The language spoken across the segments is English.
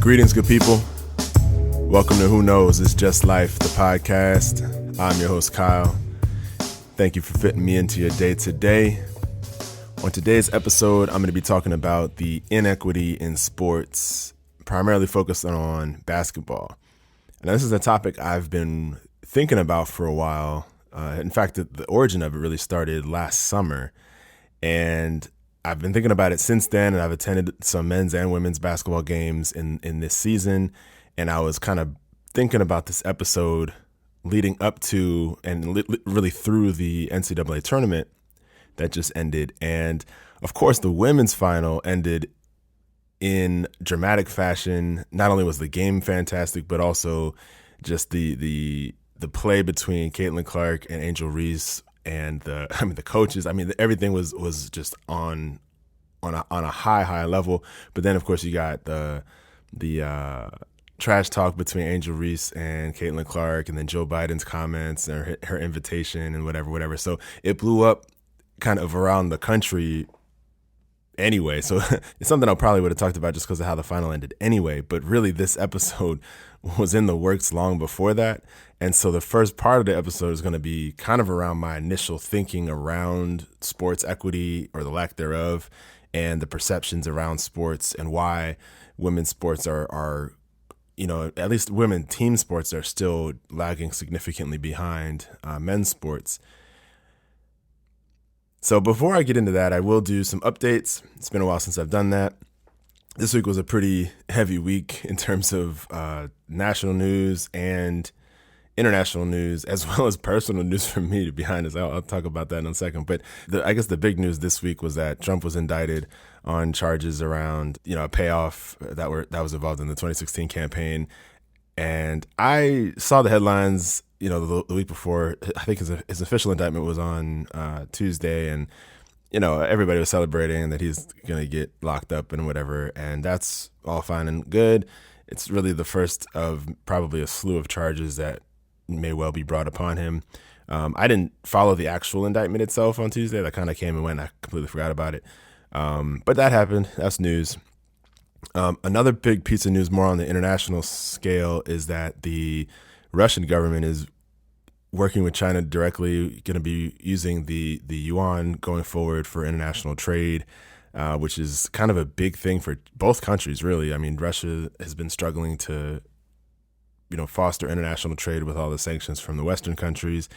Greetings, good people. Welcome to Who Knows, It's Just Life, the podcast. I'm your host, Kyle. Thank you for fitting me into your day today. On today's episode, I'm going to be talking about the inequity in sports, primarily focused on basketball. And this is a topic I've been thinking about for a while. In fact, the origin of it really started last summer. And I've been thinking about it since then, and I've attended some men's and women's basketball games in this season. And I was kind of thinking about this episode leading up to and really through the NCAA tournament that just ended. And of course, the women's final ended in dramatic fashion. Not only was the game fantastic, but also just the play between Caitlin Clark and Angel Reese and the coaches. Everything was just on a high level. But then, of course, you got the trash talk between Angel Reese and Caitlin Clark, and then Joe Biden's comments and her invitation and whatever. So it blew up kind of around the country anyway. So it's something I probably would have talked about just because of how the final ended anyway. But really, this episode was in the works long before that. And so the first part of the episode is going to be kind of around my initial thinking around sports equity, or the lack thereof, and the perceptions around sports, and why women's sports are at least women team sports are still lagging significantly behind men's sports. So before I get into that, I will do some updates. It's been a while since I've done that. This week was a pretty heavy week in terms of national news and international news, as well as personal news for me, to be honest. I'll talk about that in a second. But I guess the big news this week was that Trump was indicted on charges around, a payoff that was involved in the 2016 campaign. And I saw the headlines, the week before. I think his official indictment was on Tuesday, and everybody was celebrating that he's going to get locked up and whatever. And that's all fine and good. It's really the first of probably a slew of charges that may well be brought upon him. I didn't follow the actual indictment itself on Tuesday. That kind of came and went. I completely forgot about it. But that happened. That's news. Another big piece of news, more on the international scale, is that the Russian government is working with China directly, going to be using the yuan going forward for international trade, which is kind of a big thing for both countries, really. I mean, Russia has been struggling to foster international trade with all the sanctions from the Western countries.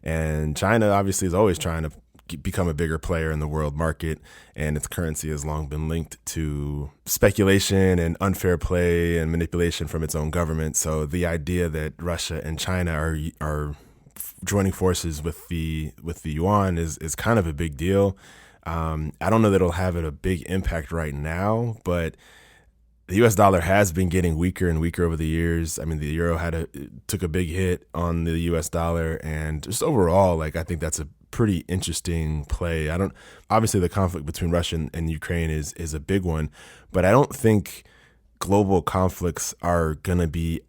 And China obviously is always trying to become a bigger player in the world market, and its currency has long been linked to speculation and unfair play and manipulation from its own government. So the idea that Russia and China are joining forces with the yuan is kind of a big deal. I don't know that it'll have a big impact right now, but the U.S. dollar has been getting weaker and weaker over the years. I mean, the euro took a big hit on the U.S. dollar, and just overall, I think that's a pretty interesting play. Obviously the conflict between Russia and Ukraine is a big one, but I don't think global conflicts are going to be,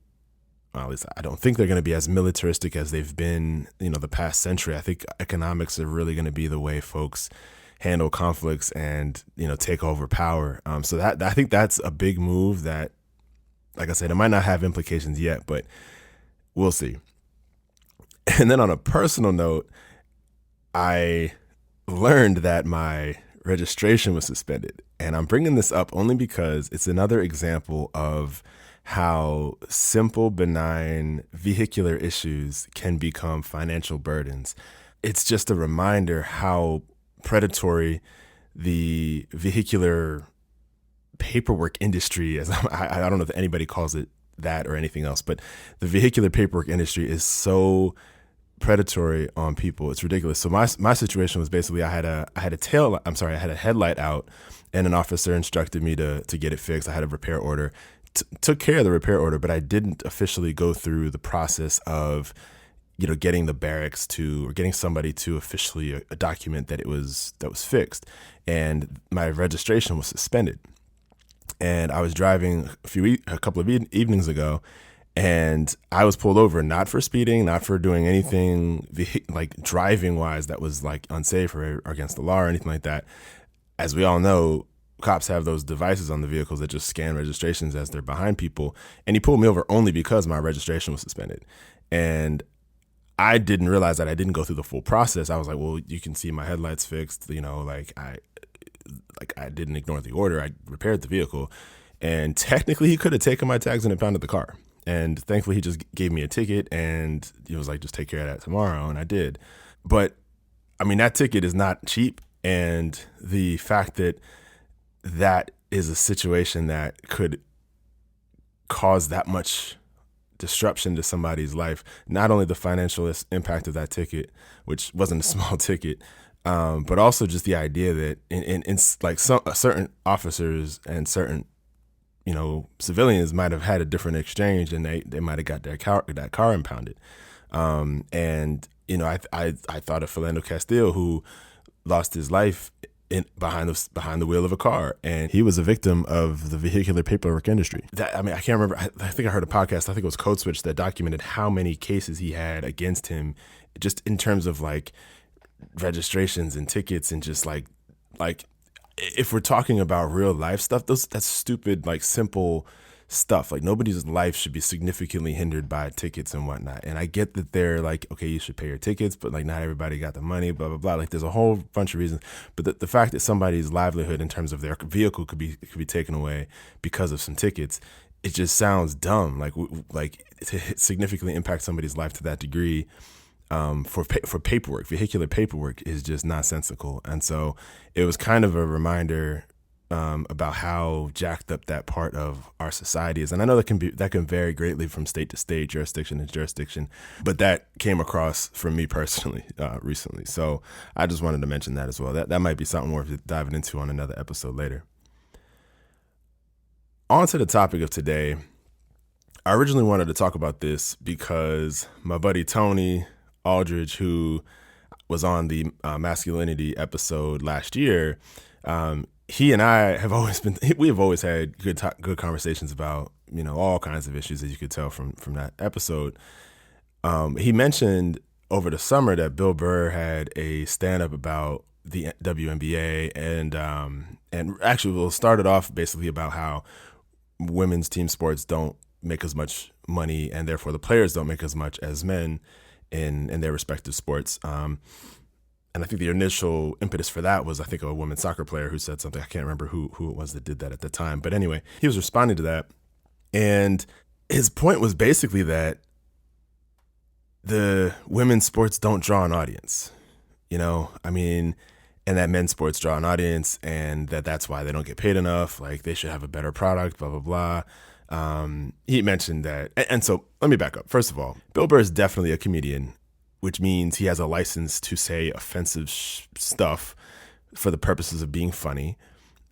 well, at least I don't think they're going to be as militaristic as they've been, the past century. I think economics are really going to be the way folks handle conflicts and, take over power. So that I think that's a big move that, like I said, it might not have implications yet, but we'll see. And then on a personal note, I learned that my registration was suspended. And I'm bringing this up only because it's another example of how simple, benign vehicular issues can become financial burdens. It's just a reminder how predatory the vehicular paperwork industry is. I don't know if anybody calls it that or anything else, but the vehicular paperwork industry is so predatory on people. It's ridiculous. So my situation was basically I had a headlight out, and an officer instructed me to get it fixed. I had a repair order, took care of the repair order, but I didn't officially go through the process of getting the barracks or getting somebody to officially a document that was fixed, and my registration was suspended. And I was driving a couple of evenings ago, and I was pulled over, not for speeding, not for doing anything driving wise that was unsafe or against the law or anything like that. As we all know, cops have those devices on the vehicles that just scan registrations as they're behind people. And he pulled me over only because my registration was suspended. And I didn't realize that I didn't go through the full process. I was like, well, you can see my headlights fixed. I didn't ignore the order. I repaired the vehicle. And technically he could have taken my tags and impounded the car. And thankfully he just gave me a ticket and he was like, just take care of that tomorrow. And I did. But I mean, that ticket is not cheap. And the fact that that is a situation that could cause that much disruption to somebody's life, not only the financial impact of that ticket, which wasn't a small ticket, but also just the idea that in like certain officers and certain civilians might have had a different exchange, and they might have got that car impounded. And I thought of Philando Castile, who lost his life behind the wheel of a car, and he was a victim of the vehicular paperwork industry. I can't remember. I think I heard a podcast. I think it was Code Switch that documented how many cases he had against him, just in terms of like registrations and tickets, and just like if we're talking about real life stuff, that's stupid, like simple stuff. Like nobody's life should be significantly hindered by tickets and whatnot. And I get that they're like, okay, you should pay your tickets, but like not everybody got the money, blah, blah, blah. Like there's a whole bunch of reasons. But the fact that somebody's livelihood in terms of their vehicle could be taken away because of some tickets, it just sounds dumb. Like it significantly impacts somebody's life to that degree. For paperwork, vehicular paperwork is just nonsensical. And so it was kind of a reminder about how jacked up that part of our society is. And I know that can vary greatly from state to state, jurisdiction to jurisdiction, but that came across for me personally recently. So I just wanted to mention that as well. That might be something worth diving into on another episode later. On to the topic of today. I originally wanted to talk about this because my buddy Tony Aldridge, who was on the masculinity episode last year, he and I we have always had good conversations about, all kinds of issues, as you could tell from that episode. He mentioned over the summer that Bill Burr had a stand-up about the WNBA, and actually we'll start it off basically about how women's team sports don't make as much money, and therefore the players don't make as much as men in their respective sports. And I think the initial impetus for that was, I think, a women's soccer player who said something. I can't remember who it was that did that at the time. But anyway, he was responding to that. And his point was basically that the women's sports don't draw an audience, and that men's sports draw an audience, and that's why they don't get paid enough. Like they should have a better product, blah, blah, blah. He mentioned that. And so let me back up. First of all, Bill Burr is definitely a comedian, which means he has a license to say offensive stuff for the purposes of being funny.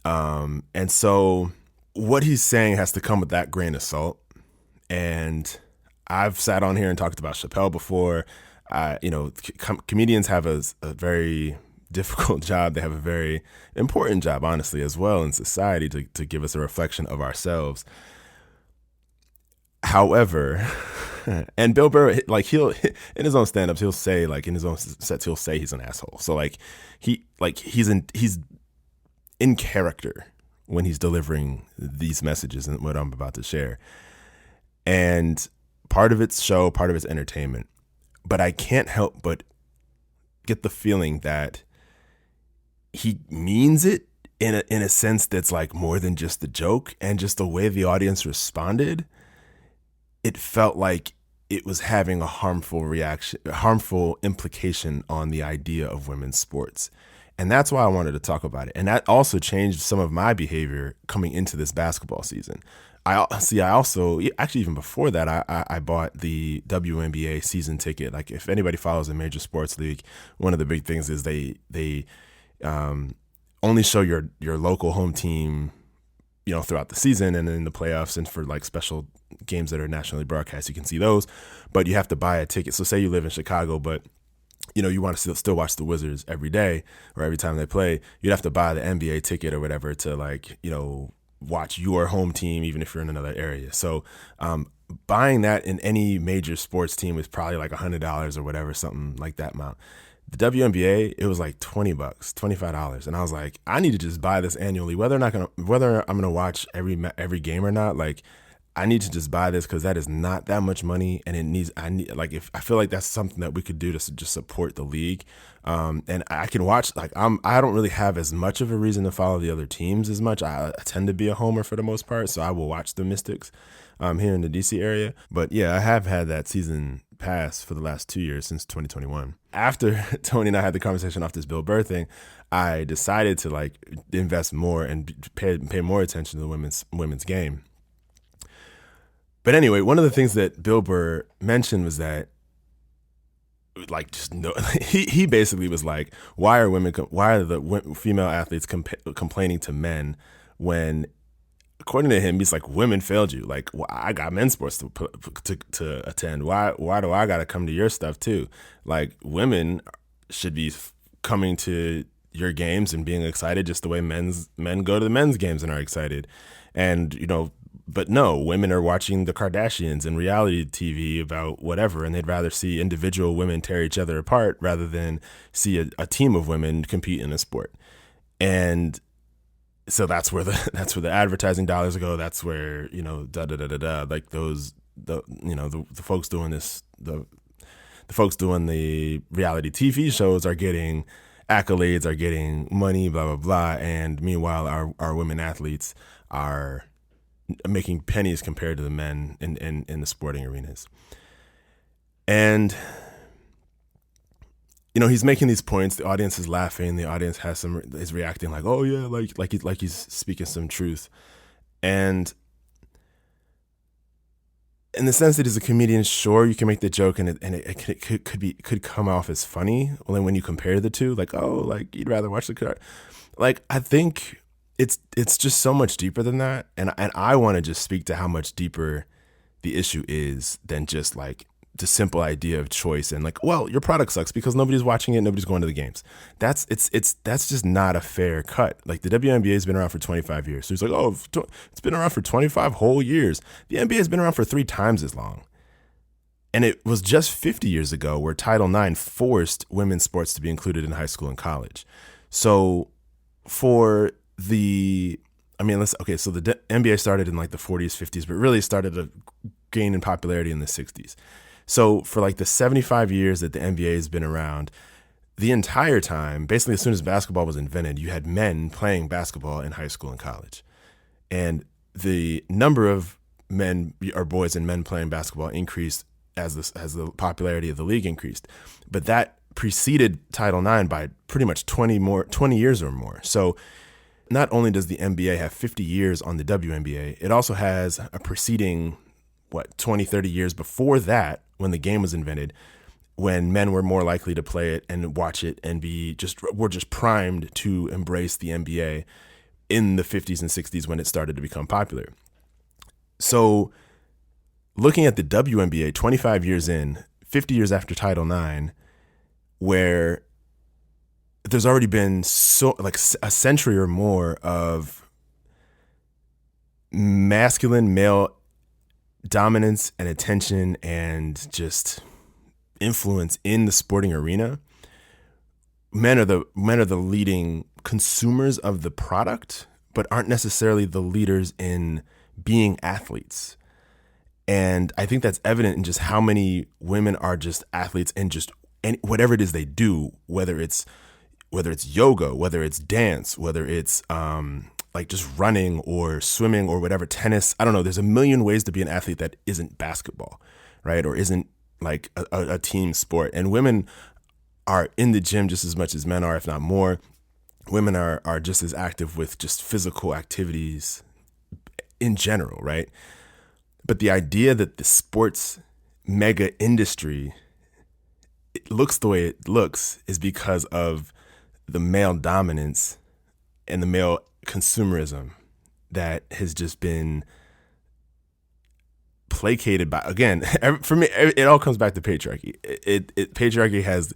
And so what he's saying has to come with that grain of salt. And I've sat on here and talked about Chappelle before. Comedians have a very difficult job. They have a very important job, honestly, as well in society to give us a reflection of ourselves. However, and Bill Burr, like he'll in his own stand-ups, he'll say, like in his own sets, he'll say he's an asshole. So he's in character when he's delivering these messages and what I'm about to share. And part of it's show, part of it's entertainment. But I can't help but get the feeling that he means it in a sense that's like more than just the joke, and just the way the audience responded. It felt like it was having a harmful implication on the idea of women's sports. And that's why I wanted to talk about it. And that also changed some of my behavior coming into this basketball season. I also, actually even before that, I bought the WNBA season ticket. Like if anybody follows a major sports league, one of the big things is they only show your local home team, throughout the season, and in the playoffs, and for like special games that are nationally broadcast, you can see those, but you have to buy a ticket. So say you live in Chicago, but you want to still watch the Wizards every day or every time they play, you'd have to buy the NBA ticket or whatever to watch your home team, even if you're in another area. So buying that in any major sports team is probably like $100 or whatever, something like that amount. The WNBA, it was like $20, $25, and I was like, I need to just buy this annually, whether I'm gonna watch every game or not. Like, I need to just buy this because that is not that much money, and if I feel like that's something that we could do to just support the league, and I can watch. Like, I don't really have as much of a reason to follow the other teams as much. I tend to be a homer for the most part, so I will watch the Mystics here in the DC area. But yeah, I have had that season pass for the last 2 years since 2021. After Tony and I had the conversation off this Bill Burr thing, I decided to like invest more and pay more attention to the women's game. But anyway, one of the things that Bill Burr mentioned was that, like, just no, he basically was like, why are the female athletes complaining to men when, according to him, he's like, women failed you. Like, well, I got men's sports to attend. Why do I got to come to your stuff too? Like, women should be coming to your games and being excited just the way men go to the men's games and are excited. And, but no, women are watching the Kardashians and reality TV about whatever, and they'd rather see individual women tear each other apart rather than see a team of women compete in a sport. And so that's where the advertising dollars go. That's where, like the folks doing this, the folks doing the reality TV shows are getting accolades, are getting money, blah, blah, blah. And meanwhile, our women athletes are making pennies compared to the men in the sporting arenas. And, he's making these points. The audience is laughing. The audience is reacting like, oh yeah, like he's speaking some truth. And in the sense that he's a comedian, sure, you can make the joke and it could come off as funny when you compare the two. Like, oh, like you'd rather watch the card. Like, I think it's just so much deeper than that, and I want to just speak to how much deeper the issue is than just like the simple idea of choice and like, well, your product sucks because nobody's watching it, nobody's going to the games. That's just not a fair cut. Like, the WNBA has been around for 25 years. So he's like, oh, it's been around for 25 whole years. The NBA has been around for 3 times as long. And it was just 50 years ago where Title IX forced women's sports to be included in high school and college. So so the NBA started in like the 40s, 50s, but really started to gain in popularity in the 60s. So for like the 75 years that the NBA has been around, the entire time, basically as soon as basketball was invented, you had men playing basketball in high school and college. And the number of men or boys and men playing basketball increased as the popularity of the league increased. But that preceded Title IX by pretty much 20 years or more. So not only does the NBA have 50 years on the WNBA, it also has a preceding, 20, 30 years before that, when the game was invented, when men were more likely to play it and watch it and were just primed to embrace the NBA in the 50s and 60s when it started to become popular. So looking at the WNBA 25 years in, 50 years after Title IX, where there's already been a century or more of masculine male dominance and attention and just influence in the sporting arena. Men are the leading consumers of the product, but aren't necessarily the leaders in being athletes. And I think that's evident in just how many women are just athletes in just whatever it is they do, whether it's yoga, whether it's dance, whether it's like just running or swimming or whatever, tennis. I don't know. There's a million ways to be an athlete that isn't basketball, right? Or isn't like a team sport. And women are in the gym just as much as men are, if not more. Women are just as active with just physical activities in general, right? But the idea that the sports mega industry it looks the way it looks is because of the male dominance and the male consumerism that has just been placated by, again, for me, it all comes back to patriarchy. Patriarchy has,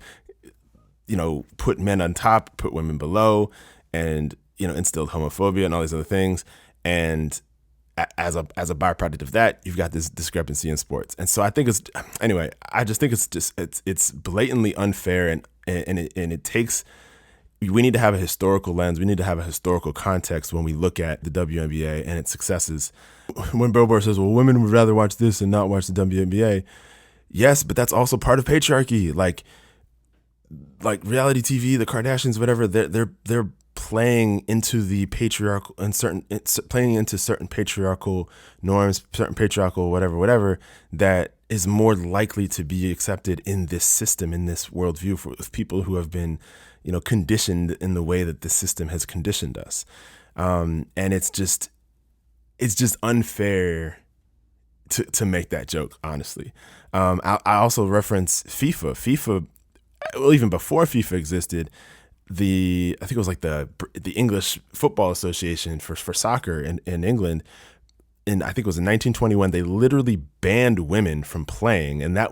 put men on top, put women below, and, instilled homophobia and all these other things. And as a byproduct of that, you've got this discrepancy in sports. And so I think I just think it's blatantly unfair and it takes. We need to have a historical lens. We need to have a historical context when we look at the WNBA and its successes. When Bill Burr says, well, women would rather watch this and not watch the WNBA. Yes, but that's also part of patriarchy. Like reality TV, the Kardashians, whatever, they're playing into the patriarchal and playing into certain patriarchal norms, certain patriarchal whatever that is more likely to be accepted in this system, in this worldview for people who have been, conditioned in the way that the system has conditioned us. And it's just unfair to make that joke, honestly. I also reference FIFA. Well, even before FIFA existed, I think it was like the English Football Association for soccer in England. And I think it was in 1921, they literally banned women from playing. And that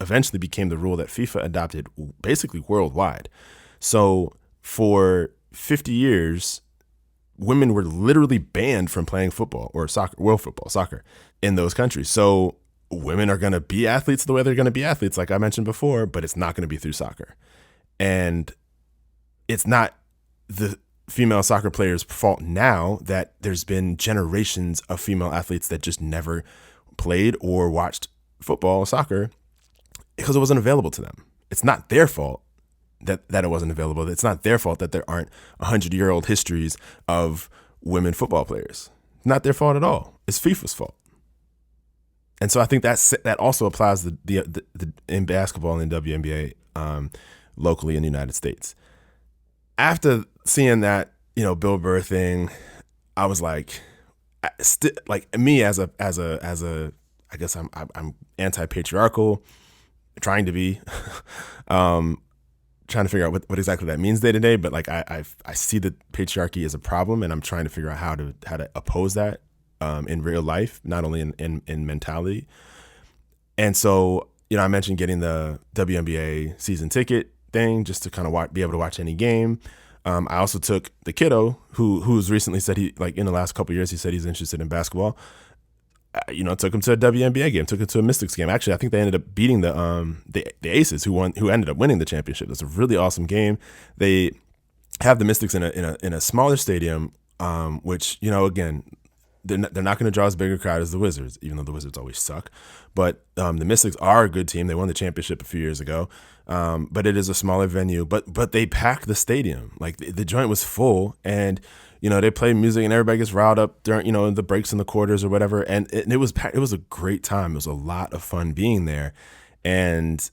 eventually became the rule that FIFA adopted basically worldwide. So for 50 years, women were literally banned from playing football or soccer, world football, soccer in those countries. So women are going to be athletes the way they're going to be athletes, like I mentioned before, but it's not going to be through soccer. And it's not the female soccer players' fault now that there's been generations of female athletes that just never played or watched football or soccer because it wasn't available to them. It's not their fault that it wasn't available. It's not their fault that there aren't 100-year-old histories of women football players. It's not their fault at all. It's FIFA's fault. And so I think that also applies in basketball and in WNBA locally in the United States. After seeing that, Bill Burr thing, I was like, me as a I guess I'm anti-patriarchal, trying to be, trying to figure out what exactly that means day to day. But like I see that patriarchy as a problem, and I'm trying to figure out how to oppose that in real life, not only in mentality. And so, I mentioned getting the WNBA season ticket thing just to kind of be able to watch any game. I also took the kiddo who's recently said in the last couple of years, he said he's interested in basketball. Took him to a WNBA game, took him to a Mystics game. Actually, I think they ended up beating the Aces, who ended up winning the championship. That's a really awesome game. They have the Mystics in a smaller stadium, which, again, they're not going to draw as big a crowd as the Wizards, even though the Wizards always suck. But the Mystics are a good team. They won the championship a few years ago. But it is a smaller venue. But they packed the stadium. Like the joint was full, and they play music and everybody gets riled up during the breaks in the quarters or whatever. And it was packed. It was a great time. It was a lot of fun being there. And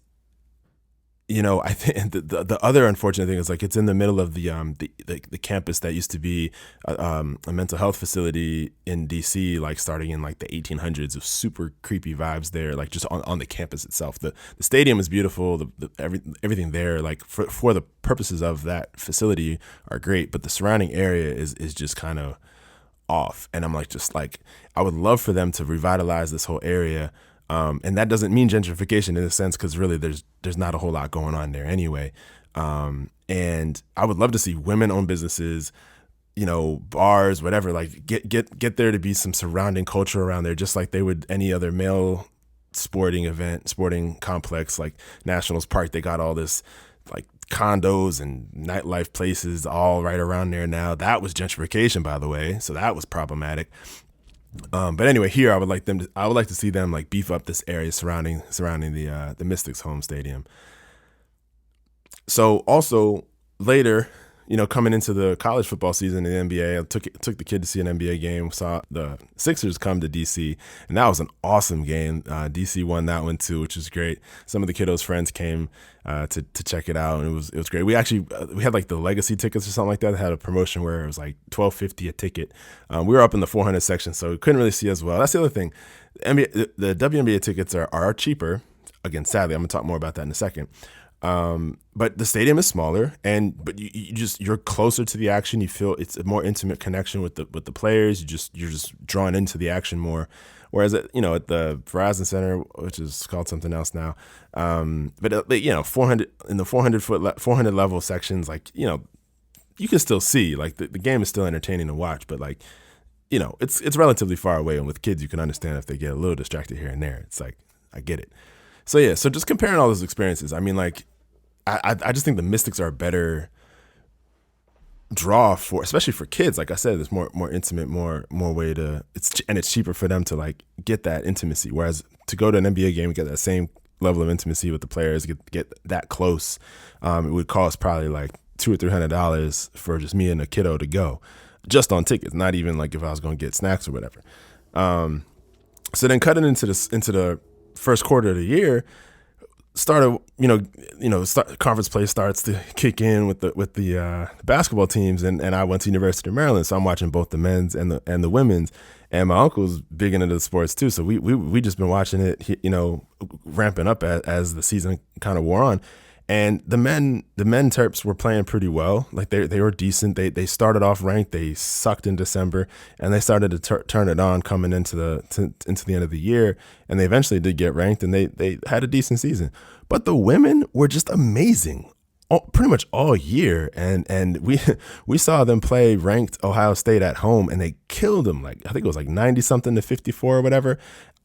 I think the other unfortunate thing is like it's in the middle of the campus that used to be a mental health facility in DC, like starting in like the 1800s, of super creepy vibes there, like just on the campus itself. The stadium is beautiful. Everything there, like for the purposes of that facility, are great, but the surrounding area is just kind of off. And I'm like, I would love for them to revitalize this whole area. And that doesn't mean gentrification in a sense, because really there's not a whole lot going on there anyway. And I would love to see women-owned businesses, bars, whatever, like get there to be some surrounding culture around there, just like they would any other male sporting complex like Nationals Park. They got all this like condos and nightlife places all right around there now. That was gentrification, by the way, so that was problematic. But anyway, here I would like to see them like beef up this area surrounding the Mystics home stadium. So also later, coming into the college football season in the NBA, I took the kid to see an NBA game. Saw the Sixers come to DC, and that was an awesome game. DC won that one too, which was great. Some of the kiddos' friends came to check it out, and it was great. We actually we had like the legacy tickets or something like that. They had a promotion where it was like $12.50 a ticket. We were up in the 400 section, so we couldn't really see as well. That's the other thing. The WNBA tickets are cheaper. Again, sadly, I'm gonna talk more about that in a second. But the stadium is smaller, but you're closer to the action. You feel it's a more intimate connection with the players. You're just drawn into the action more. Whereas at the Verizon Center, which is called something else now, but 400 in the 400 level sections, like you can still see like the game is still entertaining to watch, but like it's relatively far away, and with kids you can understand if they get a little distracted here and there. It's like I get it. So yeah, so just comparing all those experiences, I mean, like, I just think the Mystics are a better draw for, especially for kids. Like I said, there's more intimate, more way to it's cheaper for them to like get that intimacy. Whereas to go to an NBA game and get that same level of intimacy with the players, get that close, it would cost probably like $200 or $300 for just me and a kiddo to go, just on tickets. Not even like if I was going to get snacks or whatever. So then cutting into the first quarter of the year, conference play starts to kick in with the basketball teams, and I went to University of Maryland, so I'm watching both the men's and the women's, and my uncle's big into the sports too, so we just been watching it, ramping up as the season kind of wore on. And the men Terps were playing pretty well. Like they were decent. They started off ranked. They sucked in December, and they started to turn it on coming into the end of the year. And they eventually did get ranked, and they had a decent season. But the women were just amazing, pretty much all year. And we saw them play ranked Ohio State at home, and they killed them. Like I think it was like 90 something to 54 or whatever.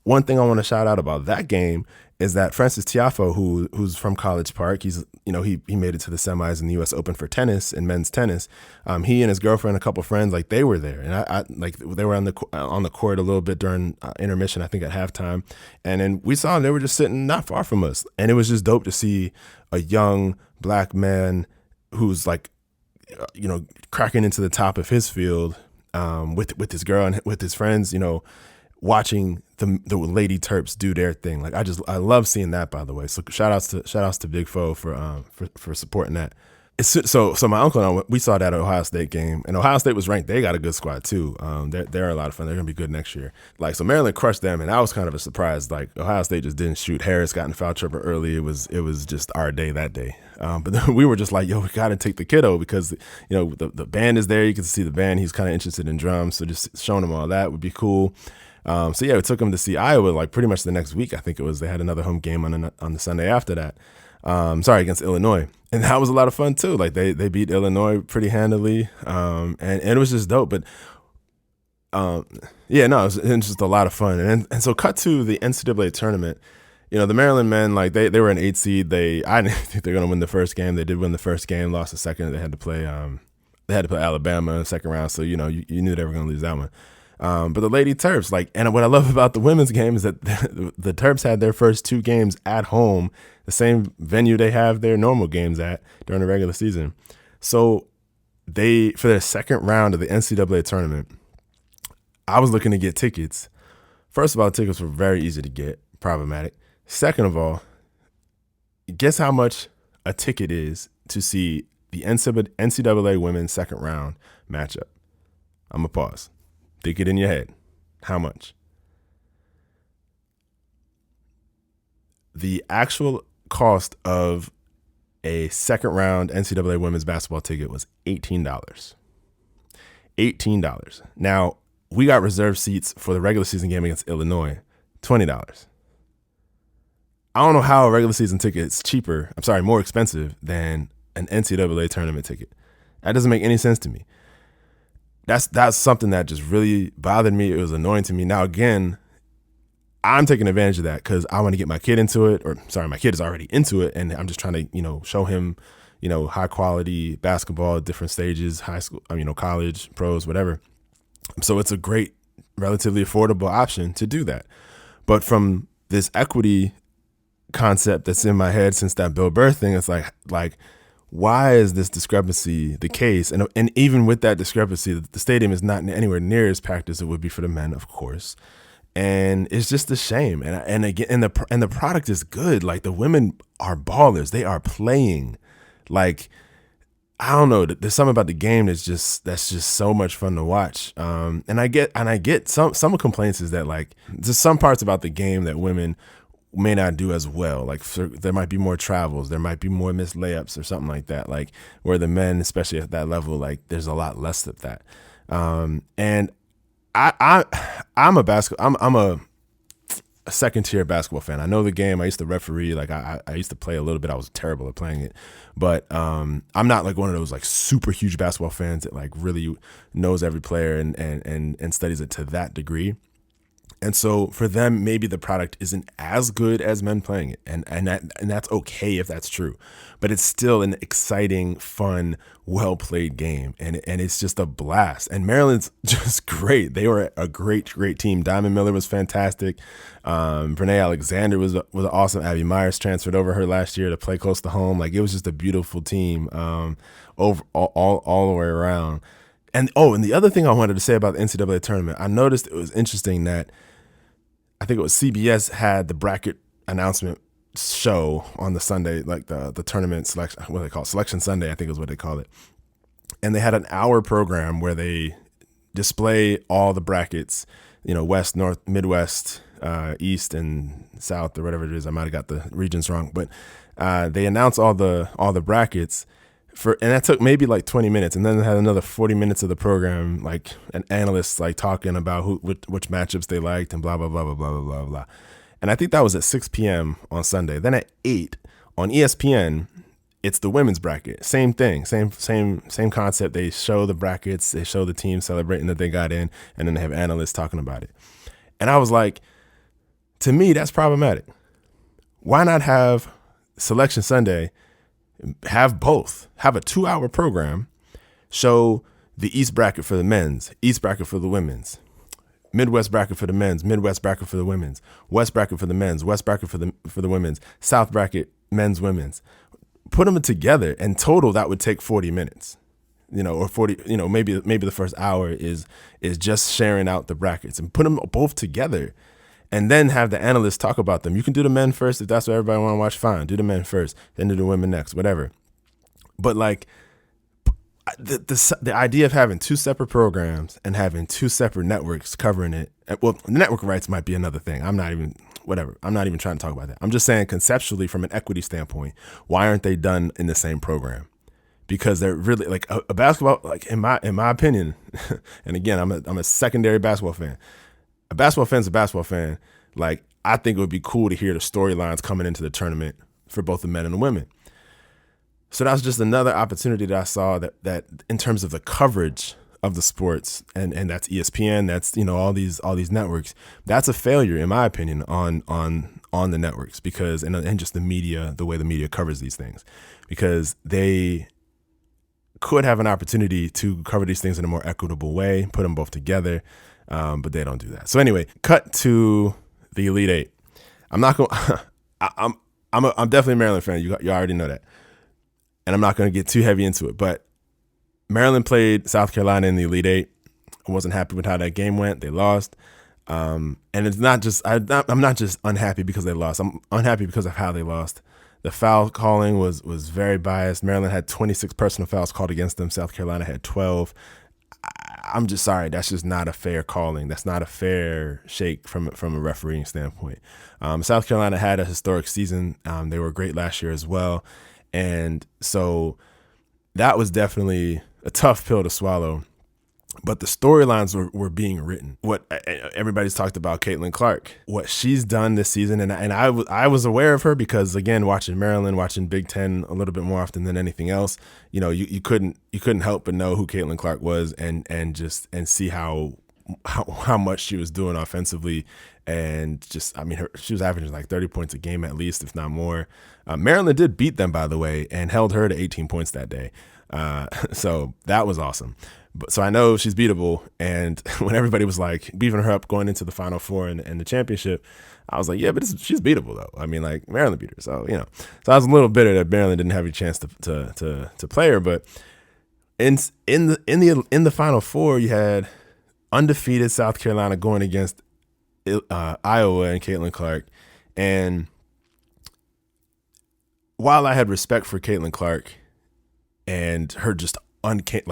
One thing I want to shout out about that game is that Francis Tiafoe, who's from College Park, he made it to the semis in the U.S. Open for tennis and men's tennis. He and his girlfriend, a couple friends, like they were there, and I like they were on the court a little bit during intermission, I think at halftime, and then we saw them. They were just sitting not far from us, and it was just dope to see a young black man who's like, cracking into the top of his field with his girl and with his friends, watching the Lady Terps do their thing. Like I love seeing that, by the way. So shout outs to Big Foe for supporting that. So my uncle and I, we saw that Ohio State game, and Ohio State was ranked. They got a good squad too. They're a lot of fun. They're gonna be good next year. Like, so Maryland crushed them, and I was kind of a surprise. Like Ohio State just didn't shoot. Harris got in foul trouble early. It was just our day that day. But then we were just like, yo, we got to take the kiddo because the band is there. You can see the band. He's kind of interested in drums, so just showing him all that would be cool. So yeah, we took him to see Iowa like pretty much the next week. I think it was. They had another home game on the Sunday after that. Against Illinois, and that was a lot of fun too. Like they beat Illinois pretty handily, and it was just dope. But it was just a lot of fun. And so cut to the NCAA tournament. The Maryland men, like they were an 8 seed. I didn't think they're gonna win the first game. They did win the first game, lost the second. They had to play Alabama in the second round. So you knew they were gonna lose that one. But the Lady Terps, and what I love about the women's game is that the Terps had their first 2 games at home, the same venue they have their normal games at during the regular season. So for their second round of the NCAA tournament, I was looking to get tickets. First of all, tickets were very easy to get, problematic. Second of all, guess how much a ticket is to see the NCAA women's second round matchup? I'm going to pause. Think it in your head. How much? The actual cost of a second round NCAA women's basketball ticket was $18. $18. Now, we got reserved seats for the regular season game against Illinois, $20. I don't know how a regular season ticket is more expensive than an NCAA tournament ticket. That doesn't make any sense to me. That's something that just really bothered me. It was annoying to me. Now, again, I'm taking advantage of that because I want to get my kid into it. My kid is already into it, and I'm just trying to, show him, high quality basketball at different stages, high school, college, pros, whatever. So it's a great, relatively affordable option to do that. But from this equity concept that's in my head since that Bill Burr thing, it's like, why is this discrepancy the case? And even with that discrepancy, the stadium is not anywhere near as packed as it would be for the men, of course. And it's just a shame. And again, the product is good. Like, the women are ballers. They are playing. Like, I don't know. There's something about the game that's just so much fun to watch. And I get some complaints is that, like, there's some parts about the game that women may not do as well. Like, there might be more travels, there might be more missed layups or something like that. Like, where the men, especially at that level, like, there's a lot less of that. And I'm a second tier basketball fan. I know the game. I used to referee. Like, I used to play a little bit. I was terrible at playing it, but I'm not like one of those like super huge basketball fans that like really knows every player and studies it to that degree. And so for them, maybe the product isn't as good as men playing it. And that's okay if that's true. But it's still an exciting, fun, well-played game. And it's just a blast. And Maryland's just great. They were a great team. Diamond Miller was fantastic. Brene Alexander was awesome. Abby Myers transferred over her last year to play close to home. Like, it was just a beautiful team over all the way around. And the other thing I wanted to say about the NCAA tournament, I noticed it was interesting that I think it was CBS had the bracket announcement show on the Sunday, like the tournament selection, what do they call it? Selection Sunday, I think is what they call it. And they had an hour program where they display all the brackets, West, North, Midwest, East, and South, or whatever it is. I might have got the regions wrong, but they announced all the brackets. And that took maybe like 20 minutes, and then they had another 40 minutes of the program, like an analyst like talking about which matchups they liked and blah blah blah blah blah blah blah blah. And I think that was at 6 p.m. on Sunday. Then at 8 on ESPN, it's the women's bracket. Same thing, same concept. They show the brackets, they show the team celebrating that they got in, and then they have analysts talking about it. And I was like, to me, that's problematic. Why not have Selection Sunday? Have both. Have a 2-hour program. Show the East bracket for the men's, East bracket for the women's, Midwest bracket for the men's, Midwest bracket for the women's, West bracket for the men's, West bracket for the women's, South bracket, men's, women's. Put them together, and total that would take 40 minutes. Or 40. Maybe the first hour is just sharing out the brackets, and put them both together. And then have the analysts talk about them. You can do the men first if that's what everybody want to watch. Fine, do the men first, then do the women next, whatever. But like the idea of having 2 separate programs and having 2 separate networks covering it. Well, the network rights might be another thing. I'm not even trying to talk about that. I'm just saying conceptually, from an equity standpoint, why aren't they done in the same program? Because they're really like a basketball. Like in my opinion, and again, I'm a secondary basketball fan. A basketball fan's a basketball fan. Like, I think it would be cool to hear the storylines coming into the tournament for both the men and the women. So that was just another opportunity that I saw that in terms of the coverage of the sports, and that's ESPN, that's all these networks. That's a failure, in my opinion, on the networks, because and just the media, the way the media covers these things, because they could have an opportunity to cover these things in a more equitable way, put them both together. But they don't do that. So anyway, cut to the Elite Eight. I'm not going. I'm definitely a Maryland fan. You already know that, and I'm not going to get too heavy into it. But Maryland played South Carolina in the Elite Eight. I wasn't happy with how that game went. They lost, and it's not just. I'm not just unhappy because they lost. I'm unhappy because of how they lost. The foul calling was very biased. Maryland had 26 personal fouls called against them. South Carolina had 12. I'm just sorry. That's just not a fair calling. That's not a fair shake from a refereeing standpoint. South Carolina had a historic season. They were great last year as well. And so that was definitely a tough pill to swallow. But the storylines were being written. What everybody's talked about, Caitlin Clark, what she's done this season, and I was aware of her because, again, watching Maryland, watching Big Ten a little bit more often than anything else, you couldn't help but know who Caitlin Clark was and see how much she was doing offensively, and she was averaging like 30 points a game at least, if not more. Maryland did beat them, by the way, and held her to 18 points that day. So that was awesome. So I know she's beatable, and when everybody was like beefing her up going into the Final Four and the championship, I was like, yeah, but she's beatable though. I mean, like, Maryland beat her, so So I was a little bitter that Maryland didn't have a chance to play her, but in the Final Four, you had undefeated South Carolina going against Iowa and Caitlin Clark, and while I had respect for Caitlin Clark and her just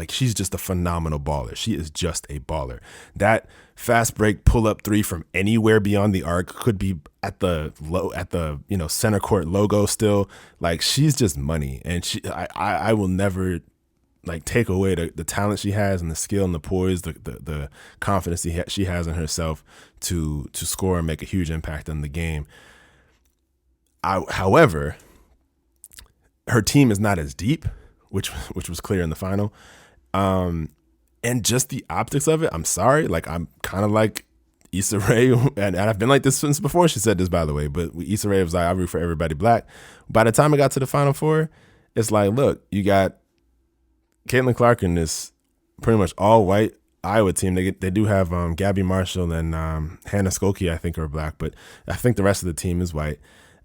she's just a phenomenal baller. She is just a baller. That fast break pull up 3 from anywhere beyond the arc could be at the center court logo still. Like, she's just money, and I will never take away the talent she has and the skill and the poise, the confidence she has in herself to score and make a huge impact on the game. However, her team is not as deep, which was clear in the final. And just the optics of it, I'm sorry. I'm kind of like Issa Rae, and I've been like this since before she said this, by the way, but Issa Rae was like, I root for everybody black. By the time it got to the Final Four, it's like, look, you got Caitlin Clark in this pretty much all white Iowa team. They do have Gabby Marshall and Hannah Skokie, I think, are black, but I think the rest of the team is white.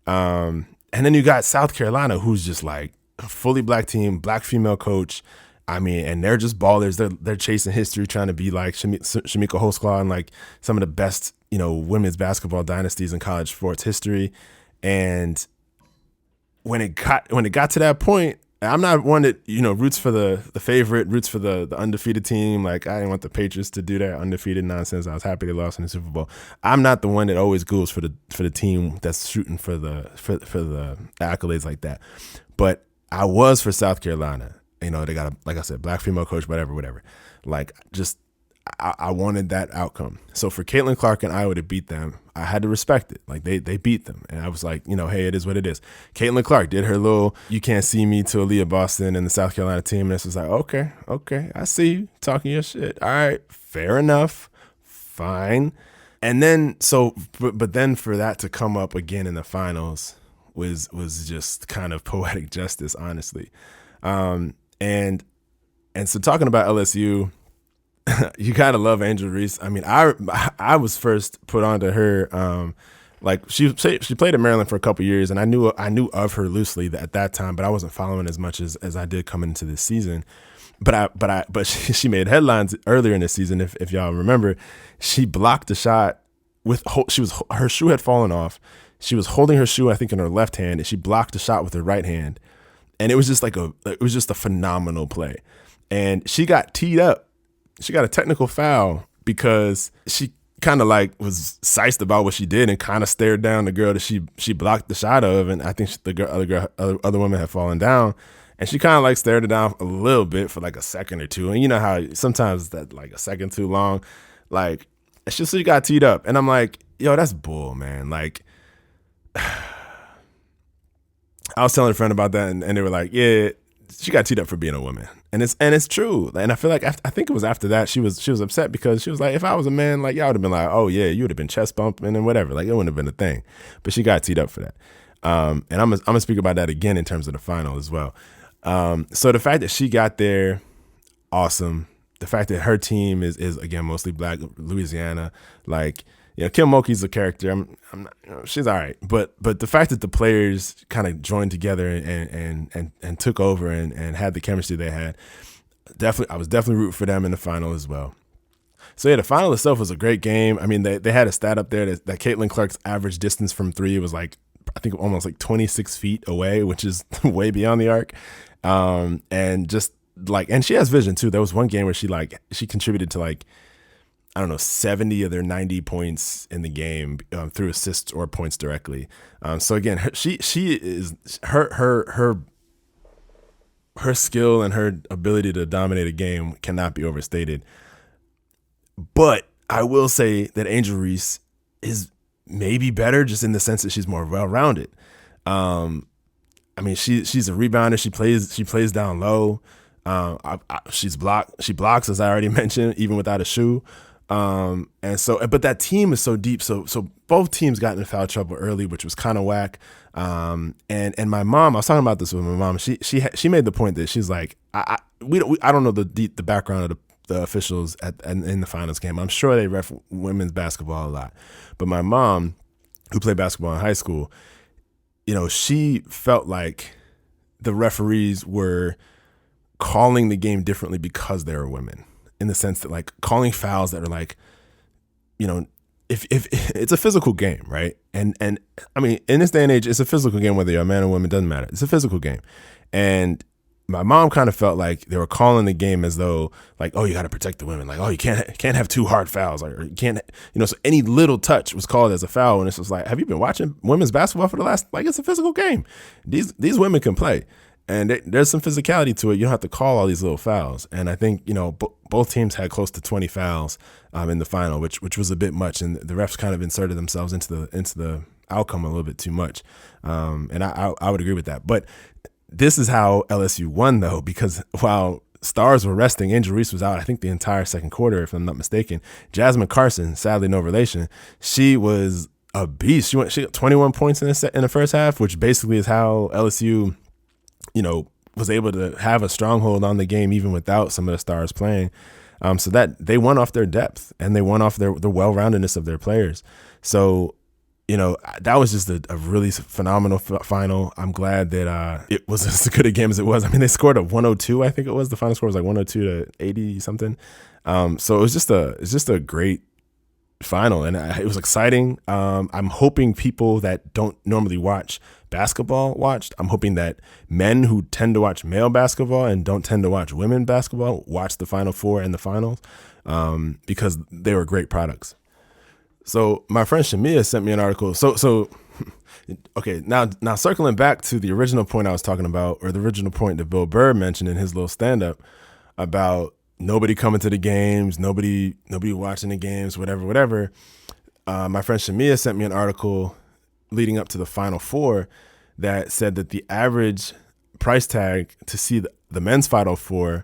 And then you got South Carolina, who's just like a fully black team, black female coach. I mean, and they're just ballers. They're chasing history, trying to be like Shamika Holsclaw and like some of the best, women's basketball dynasties in college sports history. And when it got to that point, I'm not one that, roots for the favorite, roots for the undefeated team. Like, I didn't want the Patriots to do that undefeated nonsense. I was happy they lost in the Super Bowl. I'm not the one that always goes for the team that's shooting for the accolades like that. But I was for South Carolina. They got like I said, black female coach, whatever. Like, just I wanted that outcome. So for Caitlin Clark and Iowa to beat them, I had to respect it. Like, they beat them. And I was like, hey, it is what it is. Caitlin Clark did her little "you can't see me" to Aaliyah Boston and the South Carolina team. And this was like, okay, I see you talking your shit. All right, fair enough, fine. And then but then for that to come up again in the finals was just kind of poetic justice, honestly. And so talking about LSU, you gotta love Angel Reese. I mean, I was first put onto her. Like she played at Maryland for a couple years, and I knew of her loosely at that time, but I wasn't following as much as I did coming into this season. But she made headlines earlier in the season. If y'all remember, she blocked the shot her shoe had fallen off. She was holding her shoe, I think, in her left hand, and she blocked the shot with her right hand. And it was just a phenomenal play. And she got teed up. She got a technical foul because she kind of like was psyched about what she did and kind of stared down the girl that she blocked the shot of. And I think other women had fallen down. And she kind of like stared it down a little bit for like a second or two. And you know how sometimes that like a second too long, like she got teed up. And I'm like, yo, that's bull, man. Like, I was telling a friend about that, and they were like, "Yeah, she got teed up for being a woman," and it's true. And I feel like I think it was after that she was upset because she was like, "If I was a man, like y'all would have been like, oh yeah, you would have been chest bumping and whatever, like it wouldn't have been a thing." But she got teed up for that. And I'm gonna speak about that again in terms of the final as well. So the fact that she got there, awesome. The fact that her team is again mostly black, Louisiana, like. Kim Mulkey's a character. I'm not, she's all right, but the fact that the players kind of joined together and took over and had the chemistry they had, I was definitely rooting for them in the final as well. So yeah, the final itself was a great game. I mean, they had a stat up there that Caitlin Clark's average distance from three was like, I think almost like 26 feet away, which is way beyond the arc. And just like, and she has vision too. There was one game where she contributed to like, I don't know, 70 of their 90 points in the game through assists or points directly. So again, her skill and her ability to dominate a game cannot be overstated. But I will say that Angel Reese is maybe better just in the sense that she's more well-rounded. I mean, she's a rebounder. She plays down low. She blocks, as I already mentioned, even without a shoe. And so, but that team is so deep. So both teams got into foul trouble early, which was kind of whack. And my mom, I was talking about this with my mom. She made the point that she's like, I don't know the background of the officials in the finals game. I'm sure they ref women's basketball a lot, but my mom, who played basketball in high school, she felt like the referees were calling the game differently because they were women. In the sense that like calling fouls that are like, if it's a physical game, right? And I mean, in this day and age, it's a physical game, whether you're a man or woman, doesn't matter. It's a physical game. And my mom kind of felt like they were calling the game as though like, oh, you got to protect the women. Like, oh, you can't have two hard fouls, or you can't, so any little touch was called as a foul. And it's just like, have you been watching women's basketball for the last, like, it's a physical game. These women can play. And there's some physicality to it. You don't have to call all these little fouls. And I think, both teams had close to 20 fouls in the final, which was a bit much. And the refs kind of inserted themselves into the outcome a little bit too much. And I would agree with that. But this is how LSU won, though, because while stars were resting. Angel Reese was out, I think, the entire second quarter, if I'm not mistaken. Jasmine Carson, sadly no relation, she was a beast. She got 21 points in the first half, which basically is how LSU, was able to have a stronghold on the game even without some of the stars playing. So that they won off their depth and they won off the well-roundedness of their players. So, that was just a really phenomenal final. I'm glad that it was as good a game as it was. I mean, they scored a 102, I think it was. The final score was like 102 to 80 something. So it was just a great final, and it was exciting. I'm hoping people that don't normally watch basketball watched. I'm hoping that men who tend to watch male basketball and don't tend to watch women basketball watch the Final Four and the finals, because they were great products. So my friend Shamia sent me an article. So okay, now circling back to the original point I was talking about, or the original point that Bill Burr mentioned in his little stand-up about nobody coming to the games, nobody watching the games, whatever. My friend Shamia sent me an article leading up to the Final Four that said that the average price tag to see the men's Final Four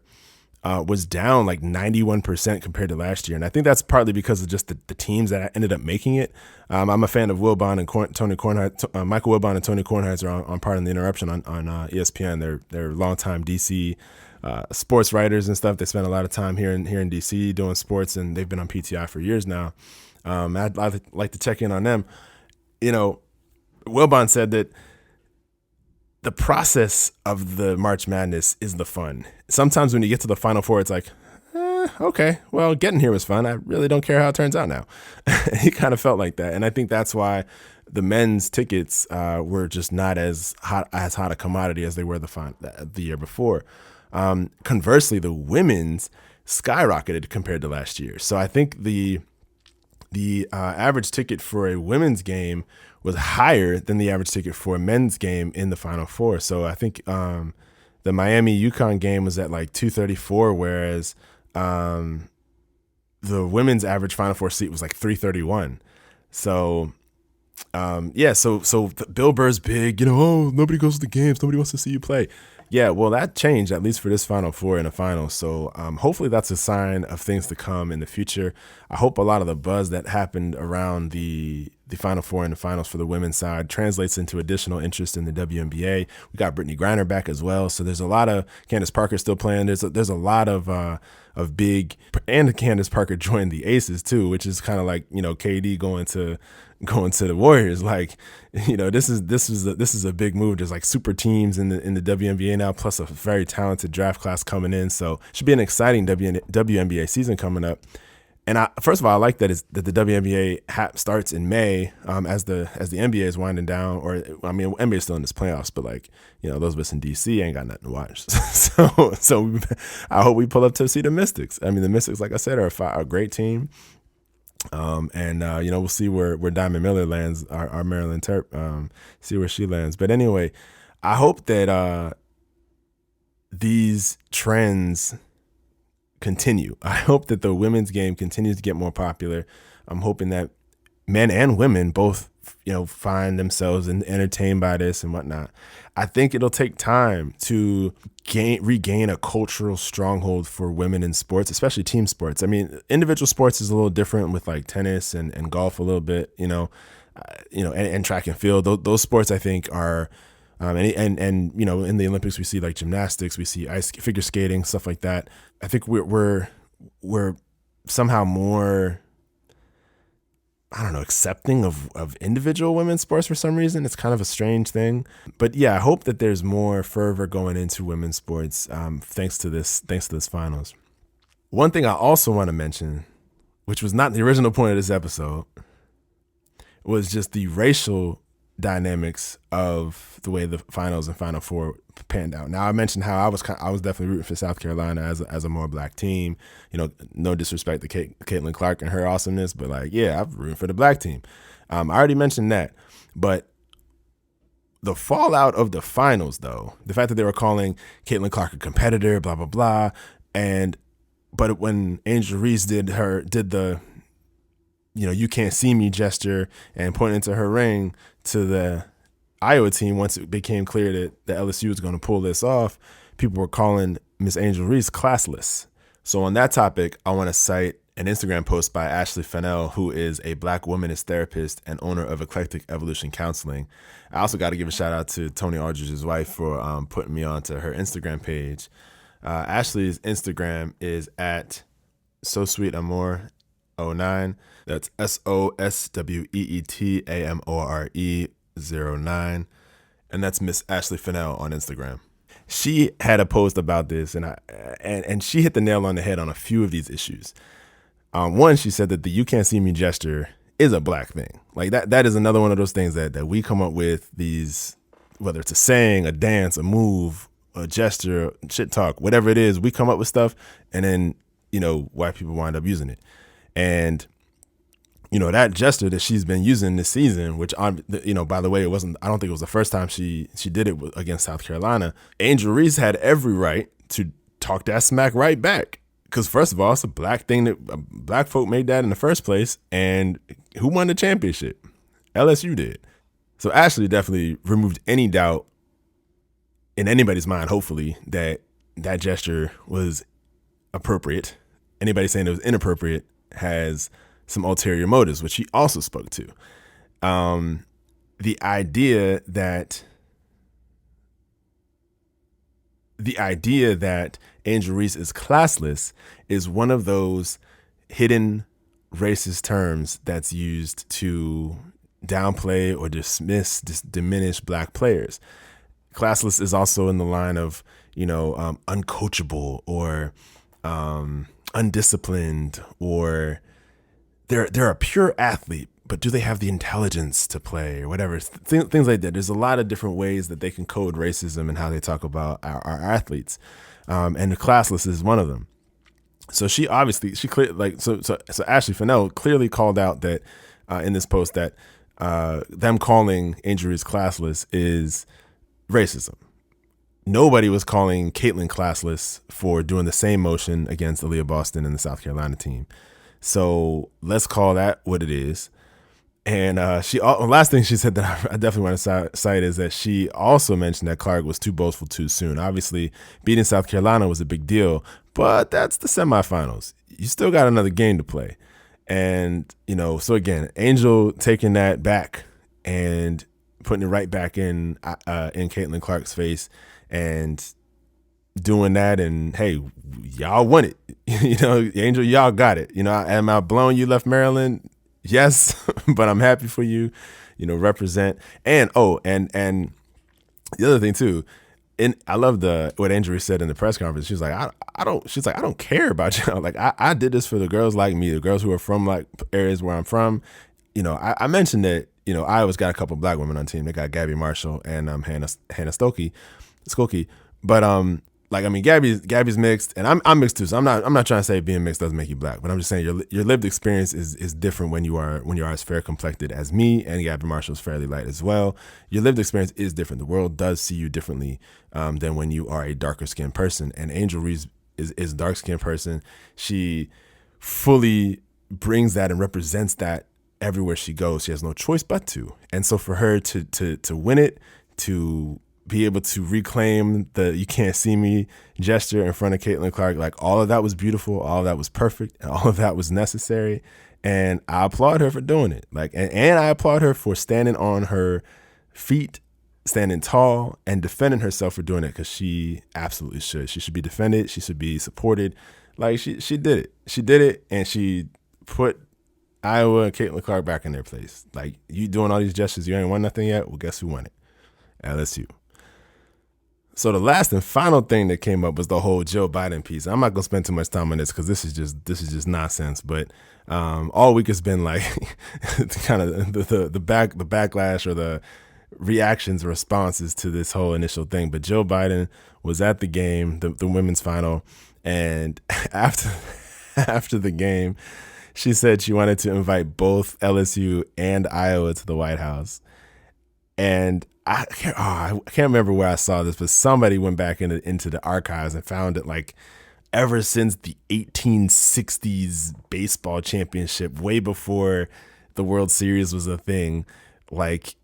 was down like 91% compared to last year. And I think that's partly because of just the teams that ended up making it. I'm a fan of Wilbon and Tony Kornheiser. Michael Wilbon and Tony Kornheiser on Pardon the Interruption on ESPN. They're longtime DC sports writers and stuff. They spend a lot of time here in DC doing sports, and they've been on PTI for years now. I'd like to check in on them. Wilbon said that the process of the March Madness is the fun. Sometimes when you get to the Final Four, it's like, okay, well, getting here was fun. I really don't care how it turns out now. He kind of felt like that. And I think that's why the men's tickets were just not as hot a commodity as they were the year before. Conversely, the women's skyrocketed compared to last year. So I think the average ticket for a women's game was higher than the average ticket for a men's game in the Final Four. So I think the Miami UConn game was at like $234, whereas the women's average Final Four seat was like $331. So so Bill Burr's big, nobody goes to the games, nobody wants to see you play. Yeah, well, that changed, at least for this Final Four in the finals. So hopefully that's a sign of things to come in the future. I hope a lot of the buzz that happened around the Final Four and the finals for the women's side translates into additional interest in the WNBA. We got Brittany Griner back as well. So there's a lot of Candace Parker still playing. There's a lot of big, and Candace Parker joined the Aces too, which is kind of like, KD going to the Warriors. Like, this is a big move. There's like super teams in the WNBA now, plus a very talented draft class coming in. So it should be an exciting WNBA season coming up. And first of all, I like that the WNBA starts in May as the NBA is winding down. Or NBA is still in its playoffs, but those of us in DC ain't got nothing to watch. so I hope we pull up to see the Mystics. I mean, the Mystics, like I said, are a great team. We'll see where Diamond Miller lands, our Maryland Terp, see where she lands. But anyway, I hope that these trends continue. I hope that the women's game continues to get more popular. I'm hoping that men and women both, find themselves entertained by this and whatnot. I think it'll take time to regain a cultural stronghold for women in sports, especially team sports. I mean, individual sports is a little different with like tennis and golf a little bit, and track and field. Those sports I think are, and in the Olympics we see like gymnastics, we see figure skating, stuff like that. I think we're somehow more, accepting of individual women's sports for some reason. It's kind of a strange thing. But yeah, I hope that there's more fervor going into women's sports thanks to this finals. One thing I also want to mention, which was not the original point of this episode, was just the racial dynamics of the way the finals and Final Four panned out. Now, I mentioned how I was definitely rooting for South Carolina as a more black team. No disrespect to Caitlin Clark and her awesomeness, but I'm rooting for the black team. I already mentioned that, but the fallout of the finals, though, the fact that they were calling Caitlin Clark a competitor, blah blah blah, but when Angel Reese did the you can't see me gesture and pointing to her ring to the Iowa team, once it became clear that the LSU was going to pull this off, people were calling Miss Angel Reese classless. So on that topic, I want to cite an Instagram post by Ashley Fennell, who is a Black womanist therapist and owner of Eclectic Evolution Counseling. I also got to give a shout out to Tony Aldridge's wife for putting me onto her Instagram page. Ashley's Instagram is at So Sweet Amore 09. That's SOSWEETAMORE 09. And that's Miss Ashley Fennell on Instagram. She had a post about this, and she hit the nail on the head on a few of these issues. One, she said that the "you can't see me" gesture is a Black thing. Like that is another one of those things that we come up with, these, whether it's a saying, a dance, a move, a gesture, shit talk, whatever it is, we come up with stuff, and then, white people wind up using it. And, that gesture that she's been using this season, which, by the way, I don't think it was the first time she did it against South Carolina. Angel Reese had every right to talk that smack right back. Because first of all, it's a Black thing that Black folk made that in the first place. And who won the championship? LSU did. So Ashley definitely removed any doubt in anybody's mind, hopefully, that gesture was appropriate. Anybody saying it was inappropriate has some ulterior motives, which he also spoke to. The idea that Angel Reese is classless is one of those hidden racist terms that's used to downplay or diminish Black players. Classless is also in the line of, uncoachable or undisciplined, or they're a pure athlete, but do they have the intelligence to play or whatever? Things like that. There's a lot of different ways that they can code racism and how they talk about our athletes. And the classless is one of them. So so Ashley Fennell clearly called out that in this post that them calling Angel Reese classless is racism. Nobody was calling Caitlin classless for doing the same motion against Aaliyah Boston and the South Carolina team. So let's call that what it is. And last thing she said that I definitely want to cite is that she also mentioned that Clark was too boastful too soon. Obviously, beating South Carolina was a big deal, but that's the semifinals. You still got another game to play. And, so again, Angel taking that back and putting it right back in Caitlin Clark's face and doing that, and hey, y'all won it. Angel, y'all got it. Am I blowing you left Maryland? Yes, but I'm happy for you. Represent. And the other thing too, and I love what Angel Reese said in the press conference. She's like, I don't care about y'all. Like I did this for the girls like me, the girls who are from like areas where I'm from. I mentioned that Iowa's got a couple Black women on the team. They got Gabby Marshall and Hannah Skokie. But Gabby's mixed, and I'm mixed too. So I'm not trying to say being mixed doesn't make you Black, but I'm just saying your lived experience is different when you are as fair complected as me, and Gabby Marshall's fairly light as well. Your lived experience is different. The world does see you differently than when you are a darker skinned person. And Angel Reese is a dark skinned person. She fully brings that and represents that everywhere she goes. She has no choice but to. And so for her to win it, to be able to reclaim the "you can't see me" gesture in front of Caitlin Clark, like all of that was beautiful, all of that was perfect, and all of that was necessary. And I applaud her for doing it. And I applaud her for standing on her feet, standing tall, and defending herself for doing it, because she absolutely should. She should be defended. She should be supported. Like she did it. She did it, and she put Iowa and Caitlin Clark back in their place. Like, you doing all these gestures, you ain't won nothing yet. Well, guess who won it? LSU. So the last and final thing that came up was the whole Joe Biden piece. I'm not gonna spend too much time on this because this is just nonsense. But all week has been like kind of the backlash or the reactions, responses to this whole initial thing. But Joe Biden was at the game, the women's final, and after the game, she said she wanted to invite both LSU and Iowa to the White House. And I can't remember where I saw this, but somebody went back into the archives and found it, like, ever since the 1860s baseball championship, way before the World Series was a thing, like,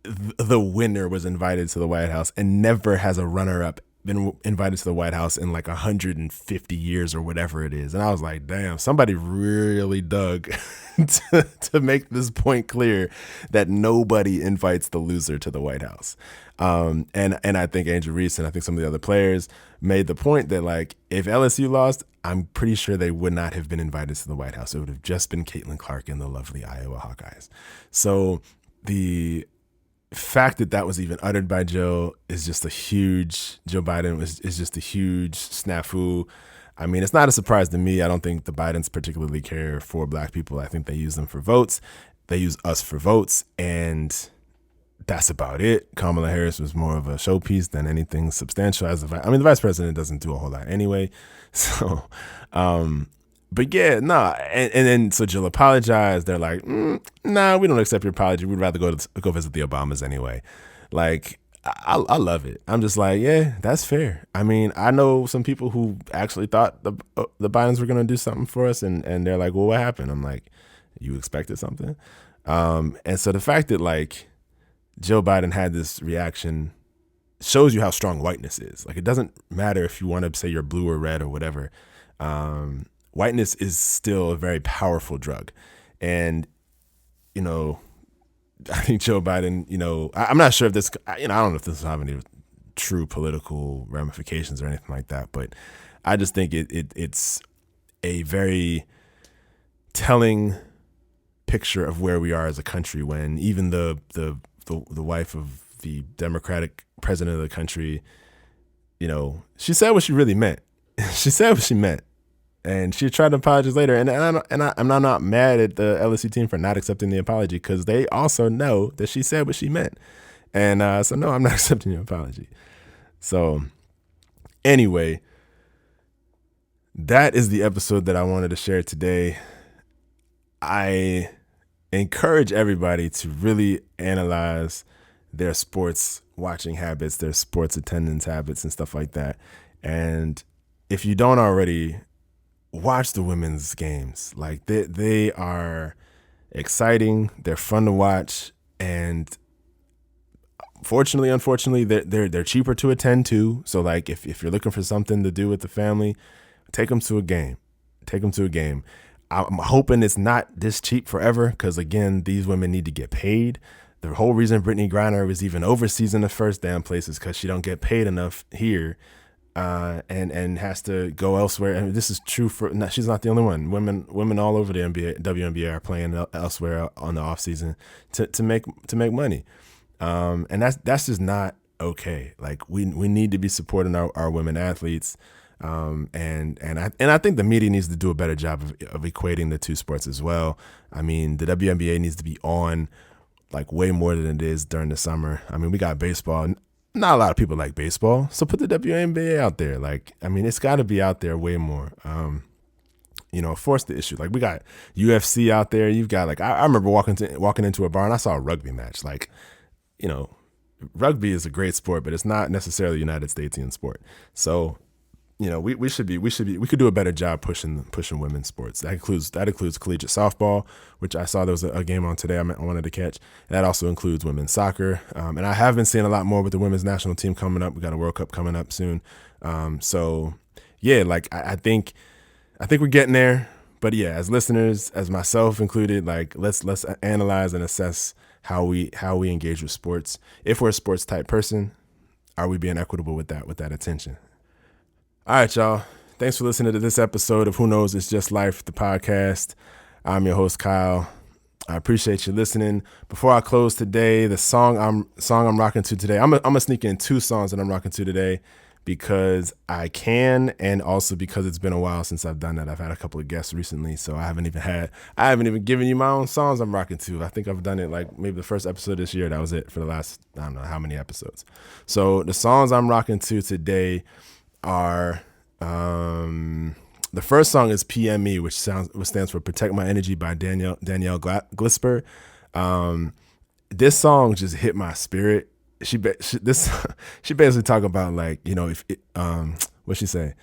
the winner was invited to the White House, and never has a runner-up been invited to the White House in like 150 years or whatever it is. And I was like, damn, somebody really dug to make this point clear that nobody invites the loser to the White House. And I think Angel Reese and I think some of the other players made the point that, like, if LSU lost, I'm pretty sure they would not have been invited to the White House. It would have just been Caitlin Clark and the lovely Iowa Hawkeyes. So the fact that that was even uttered by Joe is just a huge, Joe Biden is just a huge snafu. I mean, it's not a surprise to me. I don't think the Bidens particularly care for black people. I think they use them for votes. They use us for votes, and that's about it. Kamala Harris was more of a showpiece than anything substantial. The vice president doesn't do a whole lot anyway. So, but yeah, nah. And then so Jill apologized. They're like, nah, we don't accept your apology. We'd rather go visit the Obamas anyway. Like, I love it. I'm just like, yeah, that's fair. I mean, I know some people who actually thought the Bidens were going to do something for us, and they're like, well, what happened? I'm like, you expected something? And so the fact that, like, Joe Biden had this reaction shows you how strong whiteness is. Like, it doesn't matter if you want to say you're blue or red or whatever. Whiteness is still a very powerful drug. And, you know, I think Joe Biden, you know, I'm not sure if this, you know, I don't know if this will have any true political ramifications or anything like that, but I just think it's a very telling picture of where we are as a country when even the wife of the Democratic president of the country, you know, she said what she really meant. She said what she meant. And she tried to apologize later. And I'm not mad at the LSU team for not accepting the apology, because they also know that she said what she meant. And so, no, I'm not accepting your apology. So anyway, that is the episode that I wanted to share today. I encourage everybody to really analyze their sports watching habits, their sports attendance habits and stuff like that. And if you don't already, watch the women's games. Like, they are exciting. They're fun to watch. And unfortunately, they're cheaper to attend to. So, like, if you're looking for something to do with the family, take them to a game. I'm hoping it's not this cheap forever, because, again, these women need to get paid. The whole reason Brittany Griner was even overseas in the first damn place is because she don't get paid enough here, and has to go elsewhere. And this is true she's not the only one. Women all over the WNBA are playing elsewhere on the off season to make money, and that's just not okay. Like, we need to be supporting our women athletes. And I think the media needs to do a better job of equating the two sports as well. I mean, the WNBA needs to be on, like, way more than it is during the summer. I mean, we got baseball. Not a lot of people like baseball, so put the WNBA out there. Like, I mean, it's got to be out there way more. You know, force the issue. Like, we got UFC out there. You've got, like, I remember walking into a bar and I saw a rugby match. Like, you know, rugby is a great sport, but it's not necessarily a United Statesian sport. So, you know, we could do a better job pushing women's sports. That includes collegiate softball, which I saw there was a game on today I wanted to catch. And that also includes women's soccer. And I have been seeing a lot more with the women's national team coming up. We got a World Cup coming up soon. So yeah, like, I think we're getting there. But yeah, as listeners, as myself included, like, let's analyze and assess how we engage with sports. If we're a sports type person, are we being equitable with that attention? All right, y'all. Thanks for listening to this episode of Who Knows It's Just Life, the podcast. I'm your host, Kyle. I appreciate you listening. Before I close today, the song I'm rocking to today, I'm gonna sneak in two songs that I'm rocking to today because I can, and also because it's been a while since I've done that. I've had a couple of guests recently, so I haven't even given you my own songs I'm rocking to. I think I've done it like maybe the first episode this year. That was it for the last, I don't know how many episodes. So the songs I'm rocking to today are, the first song is PME, which stands for Protect My Energy by Danielle Glisper. This song just hit my spirit. She basically talk about, like, you know, if it, what she say?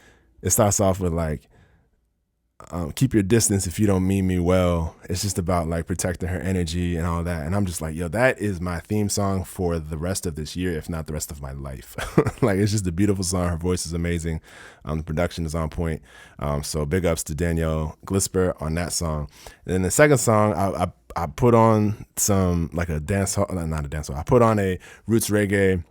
It starts off with, like, keep your distance if you don't mean me well. It's just about like protecting her energy and all that. And I'm just like, yo, that is my theme song for the rest of this year, if not the rest of my life. Like, it's just a beautiful song. Her voice is amazing. The production is on point. So big ups to Danielle Glisper on that song. And then the second song, I put on some like a dance hall, not a dance hall. I put on a roots reggae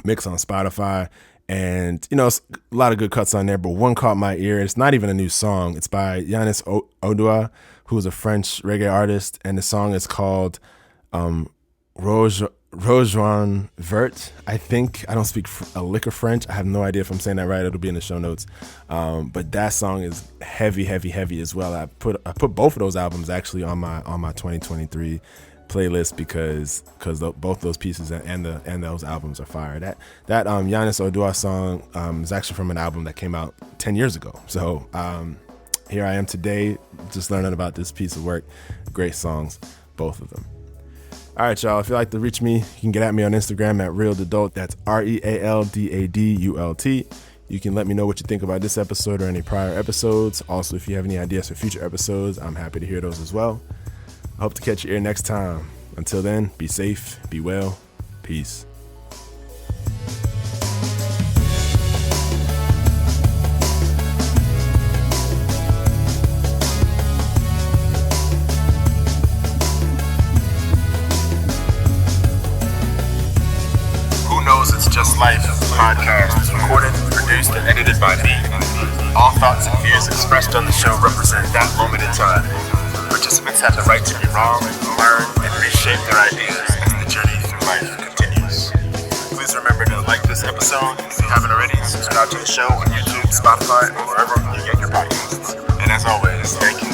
mix on Spotify. And, you know, it's a lot of good cuts on there, but one caught my ear. It's not even a new song. It's by Yanis Odua, who is a French reggae artist. And the song is called Rejoindre Vert, I think. I don't speak a lick of French. I have no idea if I'm saying that right. It'll be in the show notes. But that song is heavy as well. I put both of those albums actually on my 2023 playlist because both those pieces and those albums are fire. That Yanis Odua song is actually from an album that came out 10 years ago. So here I am today just learning about this piece of work. Great songs, both of them. All right, y'all, if you'd like to reach me, you can get at me on Instagram at RealDadult. That's RealDadult. You can let me know what you think about this episode or any prior episodes. Also, if you have any ideas for future episodes, I'm happy to hear those as well. I hope to catch you here next time. Until then, be safe, be well, peace. Who Knows It's Just Life podcast is recorded, produced, and edited by me. All thoughts and views expressed on the show represent that moment in time. Participants have the right to be wrong, learn, and reshape their ideas as the journey through life continues. Please remember to like this episode. If you haven't already, subscribe to the show on YouTube, Spotify, or wherever you get your podcasts. And as always, thank you